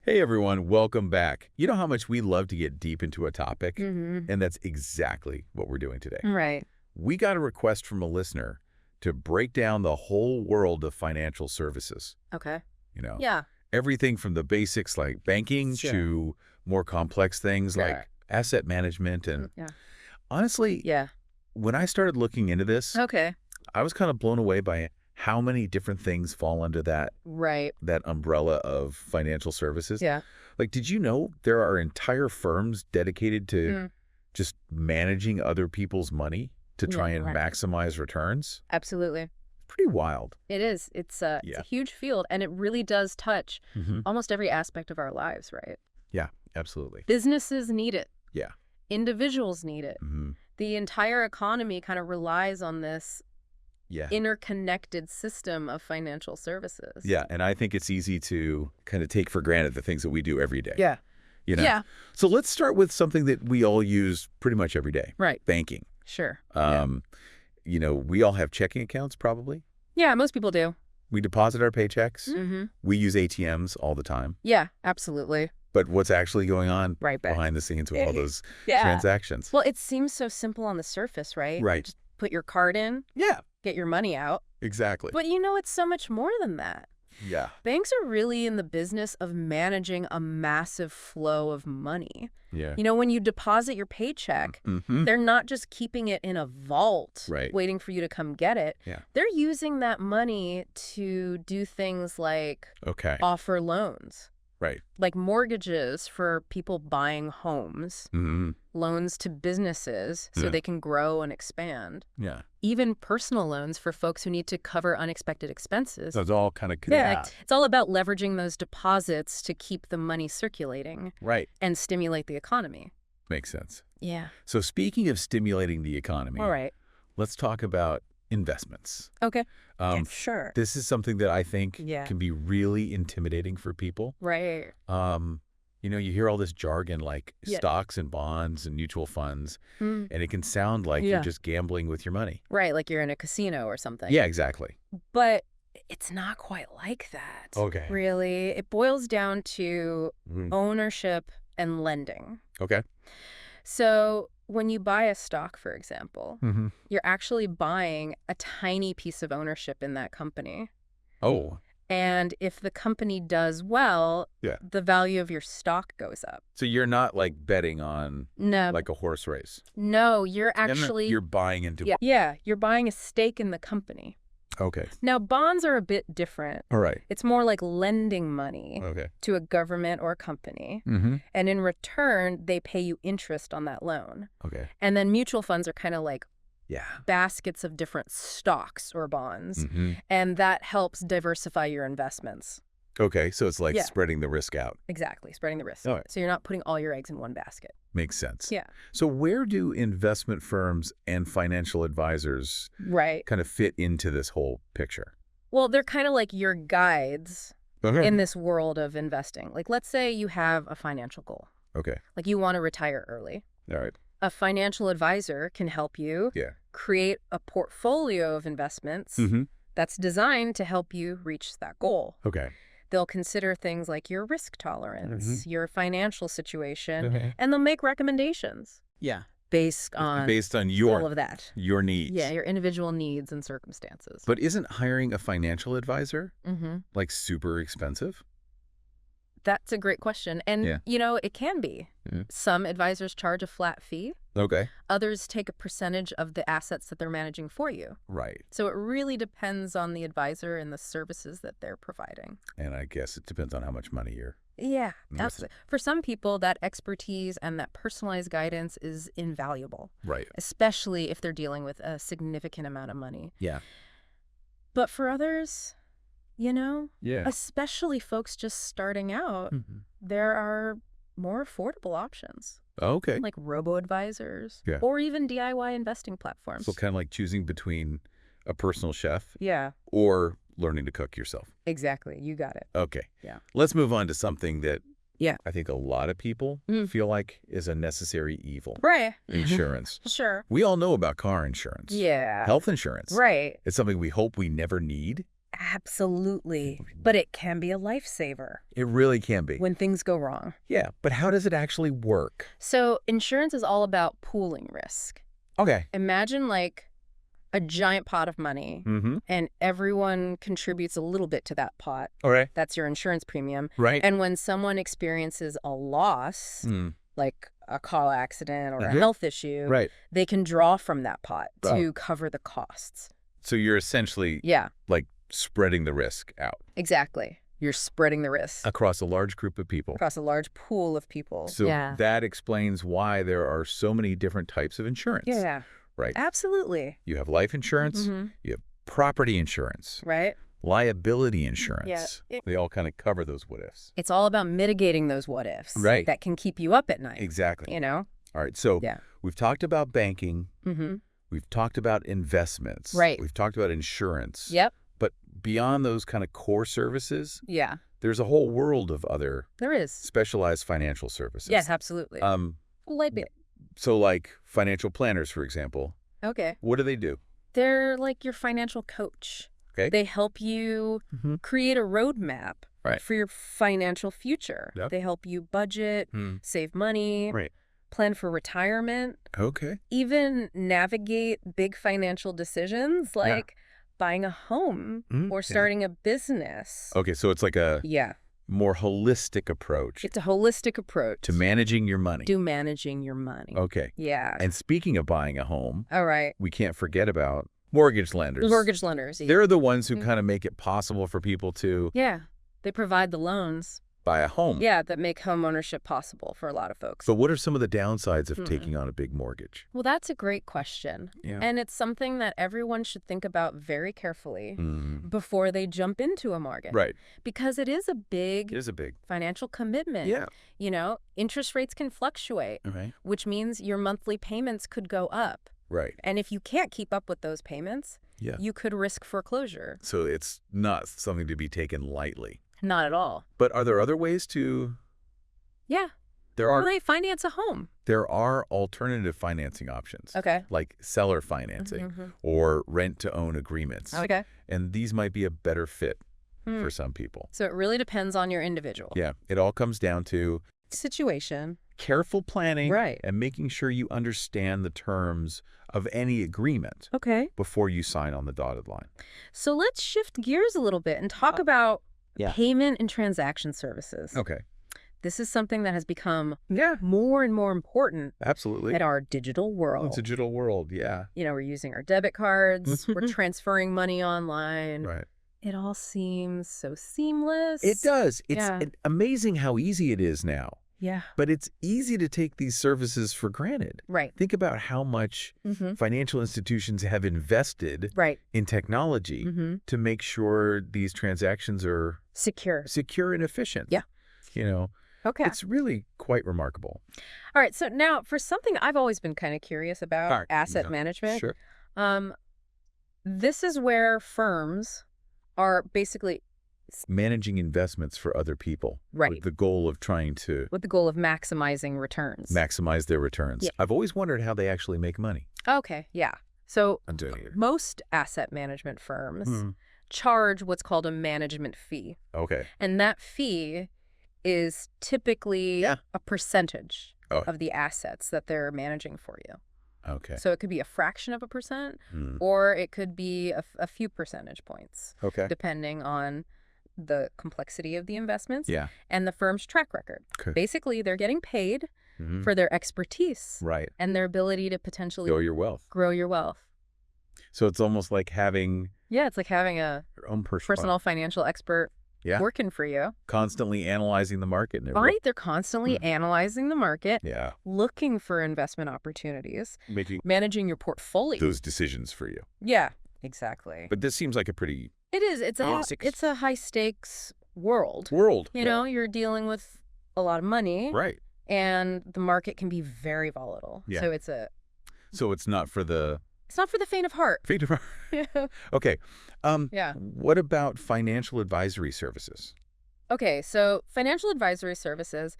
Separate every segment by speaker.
Speaker 1: Hey everyone, welcome back. You know how much we love to get deep into a topic? And that's exactly what we're doing today.
Speaker 2: Right.
Speaker 1: We got a request from a listener to break down the whole world of financial services.
Speaker 2: Okay.
Speaker 1: Yeah. Everything from the basics like banking to more complex things like asset management. And honestly, when I started looking into this, I was kind of blown away by how many different things fall under that umbrella of financial services.
Speaker 2: Yeah.
Speaker 1: Like, did you know there are entire firms dedicated to just managing other people's money to try and maximize returns?
Speaker 2: Absolutely.
Speaker 1: Pretty wild.
Speaker 2: It is. It's a huge field, and it really does touch almost every aspect of our lives, right?
Speaker 1: Yeah, absolutely.
Speaker 2: Businesses need it.
Speaker 1: Yeah.
Speaker 2: Individuals need it. The entire economy kind of relies on this interconnected system of financial services.
Speaker 1: Yeah, and I think it's easy to kind of take for granted the things that we do every day.
Speaker 2: Yeah.
Speaker 1: Yeah. So let's start with something that we all use pretty much every day.
Speaker 2: Right.
Speaker 1: Banking.
Speaker 2: Sure.
Speaker 1: We all have checking accounts probably.
Speaker 2: Yeah, most people do.
Speaker 1: We deposit our paychecks. We use ATMs all the time.
Speaker 2: Yeah, absolutely.
Speaker 1: But what's actually going on behind the scenes with all those transactions?
Speaker 2: Well, it seems so simple on the surface, right?
Speaker 1: Right.
Speaker 2: Just put your card in.
Speaker 1: Yeah.
Speaker 2: Get your money out.
Speaker 1: Exactly.
Speaker 2: But it's so much more than that.
Speaker 1: Yeah.
Speaker 2: Banks are really in the business of managing a massive flow of money.
Speaker 1: Yeah.
Speaker 2: When you deposit your paycheck, they're not just keeping it in a vault waiting for you to come get it.
Speaker 1: Yeah.
Speaker 2: They're using that money to do things like offer loans.
Speaker 1: Right.
Speaker 2: Like mortgages for people buying homes, loans to businesses so they can grow and expand.
Speaker 1: Yeah.
Speaker 2: Even personal loans for folks who need to cover unexpected expenses.
Speaker 1: So it's all kind of connected.
Speaker 2: It's all about leveraging those deposits to keep the money circulating.
Speaker 1: Right.
Speaker 2: And stimulate the economy.
Speaker 1: Makes sense.
Speaker 2: Yeah.
Speaker 1: So speaking of stimulating the economy, let's talk about investments.
Speaker 2: Okay. Sure.
Speaker 1: This is something that I think can be really intimidating for people.
Speaker 2: Right.
Speaker 1: You hear all this jargon like stocks and bonds and mutual funds, and it can sound like you're just gambling with your money.
Speaker 2: Right, like you're in a casino or something.
Speaker 1: Yeah, exactly.
Speaker 2: But it's not quite like that.
Speaker 1: Okay.
Speaker 2: Really. It boils down to ownership and lending.
Speaker 1: Okay.
Speaker 2: So when you buy a stock, for example, you're actually buying a tiny piece of ownership in that company.
Speaker 1: Oh.
Speaker 2: And if the company does well, the value of your stock goes up.
Speaker 1: So you're not like betting on like a horse race.
Speaker 2: No, you're actually...
Speaker 1: You're buying into...
Speaker 2: Yeah, you're buying a stake in the company.
Speaker 1: Okay.
Speaker 2: Now, bonds are a bit different.
Speaker 1: All right.
Speaker 2: It's more like lending money to a government or a company. And in return, they pay you interest on that loan.
Speaker 1: Okay.
Speaker 2: And then mutual funds are kind of like baskets of different stocks or bonds. And that helps diversify your investments.
Speaker 1: Okay, so it's like spreading the risk out.
Speaker 2: Exactly, spreading the risk.
Speaker 1: All right.
Speaker 2: So you're not putting all your eggs in one basket.
Speaker 1: Makes sense.
Speaker 2: Yeah.
Speaker 1: So where do investment firms and financial advisors kind of fit into this whole picture?
Speaker 2: Well, they're kind of like your guides in this world of investing. Like, let's say you have a financial goal.
Speaker 1: Okay.
Speaker 2: Like you want to retire early.
Speaker 1: All right.
Speaker 2: A financial advisor can help you create a portfolio of investments that's designed to help you reach that goal.
Speaker 1: Okay.
Speaker 2: They'll consider things like your risk tolerance, your financial situation, and they'll make recommendations.
Speaker 1: Yeah.
Speaker 2: Based on
Speaker 1: your,
Speaker 2: all of that.
Speaker 1: Your needs.
Speaker 2: Yeah, your individual needs and circumstances.
Speaker 1: But isn't hiring a financial advisor like super expensive?
Speaker 2: That's a great question. And, it can be. Some advisors charge a flat fee.
Speaker 1: Okay.
Speaker 2: Others take a percentage of the assets that they're managing for you.
Speaker 1: Right.
Speaker 2: So it really depends on the advisor and the services that they're providing.
Speaker 1: And I guess it depends on how much money you're...
Speaker 2: Yeah, absolutely. For some people, that expertise and that personalized guidance is invaluable.
Speaker 1: Right.
Speaker 2: Especially if they're dealing with a significant amount of money.
Speaker 1: Yeah.
Speaker 2: But for others... especially folks just starting out, there are more affordable options.
Speaker 1: Okay.
Speaker 2: Like robo-advisors or even DIY investing platforms.
Speaker 1: So kind of like choosing between a personal chef or learning to cook yourself.
Speaker 2: Exactly. You got it.
Speaker 1: Okay.
Speaker 2: Yeah.
Speaker 1: Let's move on to something that I think a lot of people feel like is a necessary evil.
Speaker 2: Right.
Speaker 1: Insurance.
Speaker 2: Sure.
Speaker 1: We all know about car insurance.
Speaker 2: Yeah.
Speaker 1: Health insurance.
Speaker 2: Right.
Speaker 1: It's something we hope we never need.
Speaker 2: Absolutely. But it can be a lifesaver.
Speaker 1: It really can be.
Speaker 2: When things go wrong.
Speaker 1: Yeah, but how does it actually work?
Speaker 2: So insurance is all about pooling risk.
Speaker 1: Okay.
Speaker 2: Imagine like a giant pot of money, and everyone contributes a little bit to that pot.
Speaker 1: All right.
Speaker 2: That's your insurance premium.
Speaker 1: Right.
Speaker 2: And when someone experiences a loss, like a car accident or a health issue, they can draw from that pot to cover the costs.
Speaker 1: So you're essentially like spreading the risk out.
Speaker 2: Exactly. You're spreading the risk.
Speaker 1: Across a large group of people.
Speaker 2: Across a large pool of people.
Speaker 1: So that explains why there are so many different types of insurance.
Speaker 2: Yeah.
Speaker 1: Right.
Speaker 2: Absolutely.
Speaker 1: You have life insurance. You have property insurance.
Speaker 2: Right.
Speaker 1: Liability insurance. Yeah. They all kind of cover those what-ifs.
Speaker 2: It's all about mitigating those what-ifs.
Speaker 1: Right.
Speaker 2: That can keep you up at night.
Speaker 1: Exactly.
Speaker 2: You know?
Speaker 1: All right. So we've talked about banking. We've talked about investments.
Speaker 2: Right.
Speaker 1: We've talked about insurance.
Speaker 2: Yep.
Speaker 1: But beyond those kind of core services, there's a whole world of other specialized financial services.
Speaker 2: Yes, absolutely.
Speaker 1: So like financial planners, for example.
Speaker 2: Okay.
Speaker 1: What do they do?
Speaker 2: They're like your financial coach.
Speaker 1: Okay.
Speaker 2: They help you create a roadmap for your financial future. Yep. They help you budget, save money, plan for retirement.
Speaker 1: Okay.
Speaker 2: Even navigate big financial decisions like buying a home or starting a business.
Speaker 1: Okay, so it's like a more holistic approach.
Speaker 2: It's a holistic approach.
Speaker 1: To managing your money.
Speaker 2: To managing your money.
Speaker 1: Okay.
Speaker 2: Yeah.
Speaker 1: And speaking of buying a home,
Speaker 2: all right,
Speaker 1: we can't forget about mortgage lenders.
Speaker 2: Mortgage lenders.
Speaker 1: They're the ones who kind of make it possible for people to
Speaker 2: they provide the loans.
Speaker 1: Buy a home.
Speaker 2: Yeah, that make home ownership possible for a lot of folks.
Speaker 1: But what are some of the downsides of taking on a big mortgage?
Speaker 2: Well, that's a great question. Yeah. And it's something that everyone should think about very carefully before they jump into a mortgage.
Speaker 1: Right.
Speaker 2: Because it is a big financial commitment.
Speaker 1: Yeah.
Speaker 2: You know, interest rates can fluctuate, which means your monthly payments could go up.
Speaker 1: Right.
Speaker 2: And if you can't keep up with those payments, you could risk foreclosure.
Speaker 1: So it's not something to be taken lightly.
Speaker 2: Not at all.
Speaker 1: But are there other ways to...
Speaker 2: Yeah.
Speaker 1: There are.
Speaker 2: Well, they finance a home.
Speaker 1: There are alternative financing options.
Speaker 2: Okay.
Speaker 1: Like seller financing or rent-to-own agreements.
Speaker 2: Okay.
Speaker 1: And these might be a better fit for some people.
Speaker 2: So it really depends on your individual.
Speaker 1: Yeah. It all comes down to...
Speaker 2: situation.
Speaker 1: Careful planning. Right. And making sure you understand the terms of any agreement.
Speaker 2: Okay.
Speaker 1: Before you sign on the dotted line.
Speaker 2: So let's shift gears a little bit and talk about... payment and transaction services.
Speaker 1: Okay.
Speaker 2: This is something that has become more and more important.
Speaker 1: Absolutely.
Speaker 2: In our digital world.
Speaker 1: Digital world, yeah.
Speaker 2: You know, we're using our debit cards. We're transferring money online.
Speaker 1: Right.
Speaker 2: It all seems so seamless.
Speaker 1: It does. It's amazing how easy it is now.
Speaker 2: Yeah.
Speaker 1: But it's easy to take these services for granted.
Speaker 2: Right.
Speaker 1: Think about how much financial institutions have invested in technology to make sure these transactions are secure and efficient.
Speaker 2: Yeah.
Speaker 1: You know,
Speaker 2: okay.
Speaker 1: It's really quite remarkable.
Speaker 2: All right. So now for something I've always been kind of curious about, asset management.
Speaker 1: Sure.
Speaker 2: This is where firms are basically
Speaker 1: managing investments for other people.
Speaker 2: Right.
Speaker 1: With the goal of trying to...
Speaker 2: with the goal of maximizing returns.
Speaker 1: Maximize their returns. Yeah. I've always wondered how they actually make money.
Speaker 2: Okay, yeah. So
Speaker 1: I'm doing it.
Speaker 2: Most asset management firms charge what's called a management fee.
Speaker 1: Okay.
Speaker 2: And that fee is typically a percentage of the assets that they're managing for you.
Speaker 1: Okay.
Speaker 2: So it could be a fraction of a percent or it could be a few percentage points.
Speaker 1: Okay.
Speaker 2: Depending on the complexity of the investments and the firm's track record.
Speaker 1: Okay.
Speaker 2: Basically, they're getting paid for their expertise and their ability to potentially grow your wealth.
Speaker 1: So it's almost like having...
Speaker 2: yeah, it's like having your
Speaker 1: own
Speaker 2: personal financial expert working for you.
Speaker 1: Constantly analyzing the market. And
Speaker 2: right, they're constantly analyzing the market, looking for investment opportunities, managing your portfolio.
Speaker 1: Those decisions for you.
Speaker 2: Yeah, exactly.
Speaker 1: But this seems like a pretty...
Speaker 2: it is. It's a high stakes world. You know, you're dealing with a lot of money.
Speaker 1: Right.
Speaker 2: And the market can be very volatile.
Speaker 1: Yeah.
Speaker 2: So
Speaker 1: it's not for the...
Speaker 2: it's not for the faint of heart.
Speaker 1: Faint of heart.
Speaker 2: Yeah.
Speaker 1: Okay. What about financial advisory services?
Speaker 2: Okay, so financial advisory services,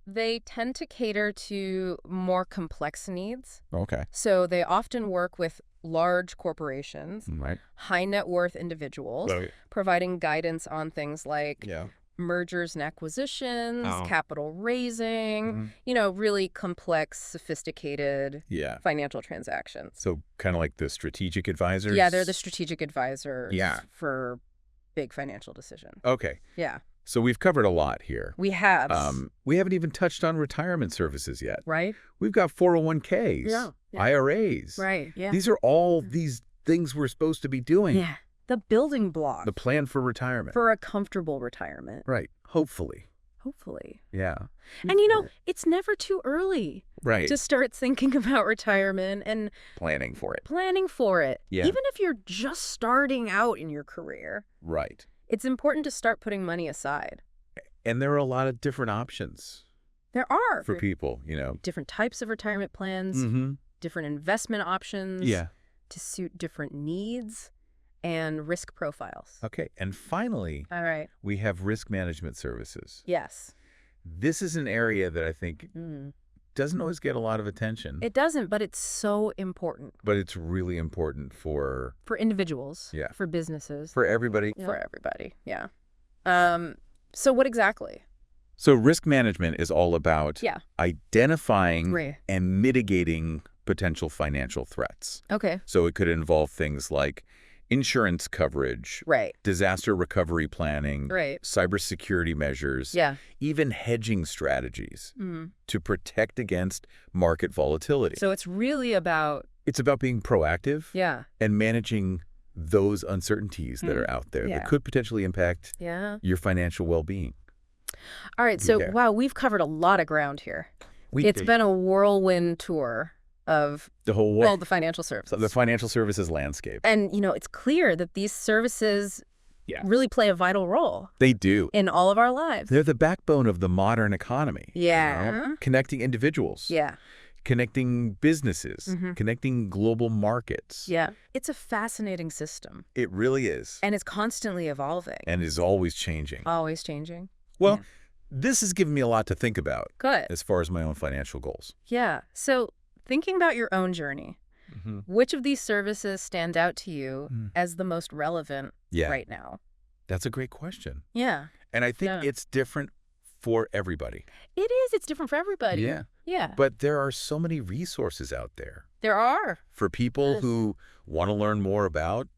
Speaker 2: they tend to cater to more complex needs.
Speaker 1: Okay.
Speaker 2: So they often work with large corporations, high net worth individuals, providing guidance on things like mergers and acquisitions, capital raising, really complex, sophisticated financial transactions.
Speaker 1: So kind of like the strategic advisors?
Speaker 2: Yeah, they're the strategic advisors for big financial decisions.
Speaker 1: Okay.
Speaker 2: Yeah.
Speaker 1: So we've covered a lot here.
Speaker 2: We have.
Speaker 1: We haven't even touched on retirement services yet.
Speaker 2: Right.
Speaker 1: We've got 401ks, IRAs.
Speaker 2: Right, yeah.
Speaker 1: These are all these things we're supposed to be doing.
Speaker 2: Yeah. The building block.
Speaker 1: The plan for retirement.
Speaker 2: For a comfortable retirement.
Speaker 1: Right. Hopefully.
Speaker 2: Hopefully.
Speaker 1: Yeah.
Speaker 2: And it's never too early to start thinking about retirement and
Speaker 1: planning for it.
Speaker 2: Yeah. Even if you're just starting out in your career.
Speaker 1: Right.
Speaker 2: It's important to start putting money aside.
Speaker 1: And there are a lot of different options.
Speaker 2: There are.
Speaker 1: For people,
Speaker 2: Different types of retirement plans, different investment options to suit different needs and risk profiles.
Speaker 1: Okay. And finally, we have risk management services.
Speaker 2: Yes.
Speaker 1: This is an area that I think doesn't always get a lot of attention.
Speaker 2: It doesn't, but it's so important.
Speaker 1: But it's really important for
Speaker 2: individuals, for businesses.
Speaker 1: For everybody.
Speaker 2: For everybody, yeah. So what exactly?
Speaker 1: So risk management is all about identifying and mitigating potential financial threats.
Speaker 2: Okay.
Speaker 1: So it could involve things like insurance coverage, disaster recovery planning, cybersecurity measures, even hedging strategies to protect against market volatility.
Speaker 2: So it's really about...
Speaker 1: It's about being proactive and managing those uncertainties that are out there that could potentially impact your financial well-being.
Speaker 2: All right, so wow, we've covered a lot of ground here. It's been a whirlwind tour of the financial services.
Speaker 1: The financial services landscape.
Speaker 2: And, it's clear that these services really play a vital role.
Speaker 1: They do.
Speaker 2: In all of our lives.
Speaker 1: They're the backbone of the modern economy.
Speaker 2: Yeah.
Speaker 1: Connecting individuals.
Speaker 2: Yeah.
Speaker 1: Connecting businesses. Connecting global markets.
Speaker 2: Yeah. It's a fascinating system.
Speaker 1: It really is.
Speaker 2: And it's constantly evolving.
Speaker 1: And is always changing.
Speaker 2: Always changing.
Speaker 1: Well, this has given me a lot to think about.
Speaker 2: Good.
Speaker 1: As far as my own financial goals.
Speaker 2: Yeah. So thinking about your own journey, which of these services stand out to you as the most relevant right now?
Speaker 1: That's a great question.
Speaker 2: Yeah.
Speaker 1: And I think it's different for everybody.
Speaker 2: It is. It's different for everybody.
Speaker 1: Yeah.
Speaker 2: Yeah.
Speaker 1: But there are so many resources out there.
Speaker 2: There are.
Speaker 1: For people who want to learn more about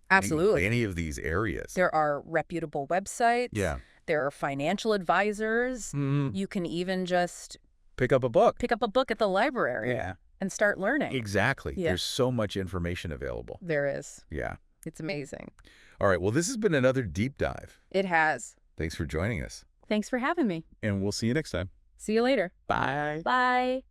Speaker 1: any of these areas.
Speaker 2: There are reputable websites.
Speaker 1: Yeah.
Speaker 2: There are financial advisors. You can even just...
Speaker 1: Pick up a book.
Speaker 2: Pick up a book at the library.
Speaker 1: Yeah.
Speaker 2: And start learning.
Speaker 1: Exactly. Yeah. There's so much information available.
Speaker 2: There is.
Speaker 1: Yeah.
Speaker 2: It's amazing.
Speaker 1: All right. Well, this has been another deep dive.
Speaker 2: It has.
Speaker 1: Thanks for joining us.
Speaker 2: Thanks for having me.
Speaker 1: And we'll see you next time.
Speaker 2: See you later.
Speaker 1: Bye.
Speaker 2: Bye.